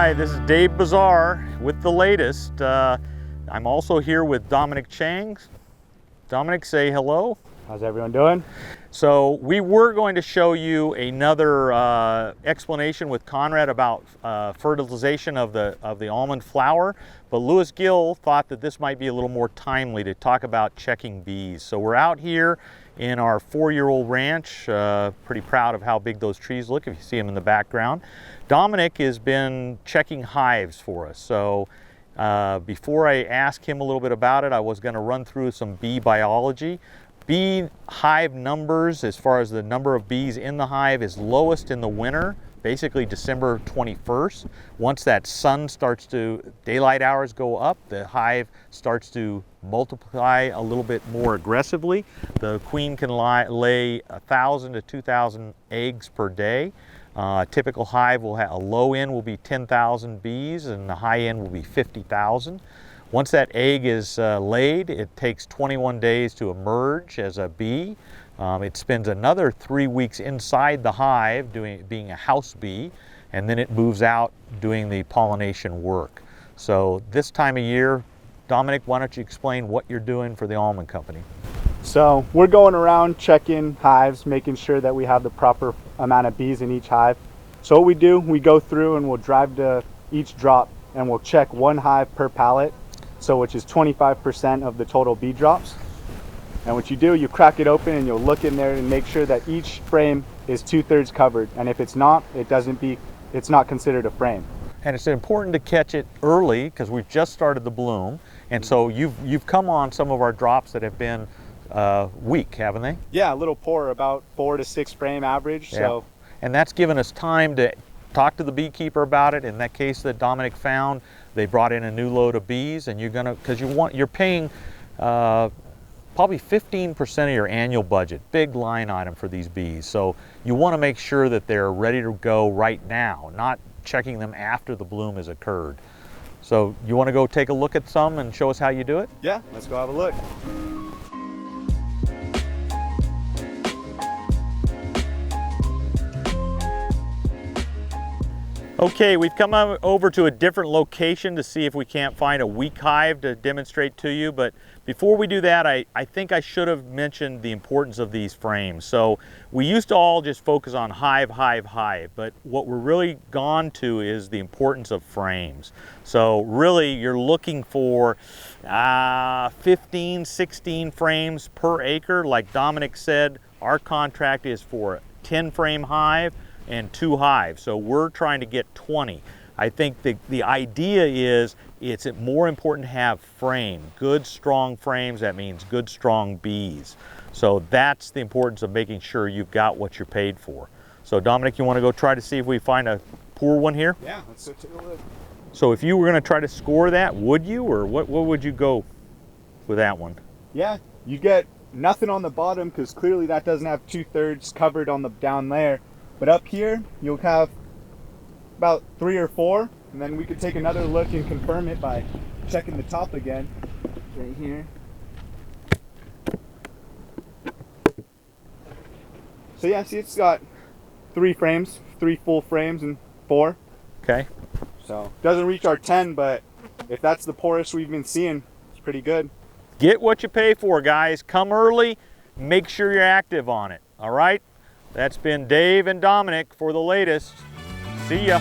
Hi, this is Dave Bazar with the latest. I'm also here with Dominic Chang. Dominic, say hello. How's everyone doing? So we were going to show you another explanation with Conrad about fertilization of the almond flower, but Lewis Gill thought that this might be a little more timely to talk about checking bees. So we're out here in our 4-year-old ranch, pretty proud of how big those trees look if you see them in the background. Dominic has been checking hives for us. So before I ask him a little bit about it, I was going to run through some bee biology. Bee hive numbers, as far as the number of bees in the hive, is lowest in the winter, basically December 21st. Once that sun starts to, daylight hours go up, the hive starts to multiply a little bit more aggressively. The queen can lay 1,000 to 2,000 eggs per day. A typical hive will have, a low end will be 10,000 bees and the high end will be 50,000. Once that egg is laid, it takes 21 days to emerge as a bee. It spends another 3 weeks inside the hive being a house bee, and then it moves out doing the pollination work. So this time of year, Dominic, why don't you explain what you're doing for the almond company? So we're going around checking hives, making sure that we have the proper amount of bees in each hive. So what we do, we go through and we'll drive to each drop and we'll check one hive per pallet. So which is 25% of the total bee drops. And what you do, you crack it open and you'll look in there and make sure that each frame is 2/3 covered. And if it's not, it's not considered a frame. And it's important to catch it early because we've just started the bloom. And so you've come on some of our drops that have been weak, haven't they? Yeah, a little poor, about 4 to 6 frame average. Yeah. So, and that's given us time to talk to the beekeeper about it. In that case that Dominic found, they brought in a new load of bees, and you're paying probably 15% of your annual budget, big line item for these bees. So you want to make sure that they're ready to go right now, not checking them after the bloom has occurred. So you want to go take a look at some and show us how you do it? yeah, let's go have a look. Okay, we've come over to a different location to see if we can't find a weak hive to demonstrate to you, but before we do that, I think I should have mentioned the importance of these frames. So we used to all just focus on hive, hive, hive, but what we're really gone to is the importance of frames. So really you're looking for 15, 16 frames per acre. Like Dominic said, our contract is for a 10 frame hive and 2 hives, so we're trying to get 20. I think the idea is it's more important to have good strong frames. That means good strong bees. So that's the importance of making sure you've got what you're paid for. So Dominic, you want to go try to see if we find a poor one here? Yeah, let's go take a look. So if you were going to try to score that, would you, or what would you go with that one? Yeah, you get nothing on the bottom because clearly that doesn't have 2/3 covered on the down there. But up here, you'll have about 3 or 4, and then we could take another look and confirm it by checking the top again, right here. So yeah, see, it's got 3 frames, 3 full frames and 4. Okay. So doesn't reach our 10, but if that's the poorest we've been seeing, it's pretty good. Get what you pay for, guys. Come early, make sure you're active on it, all right? That's been Dave and Dominic for the latest. See ya.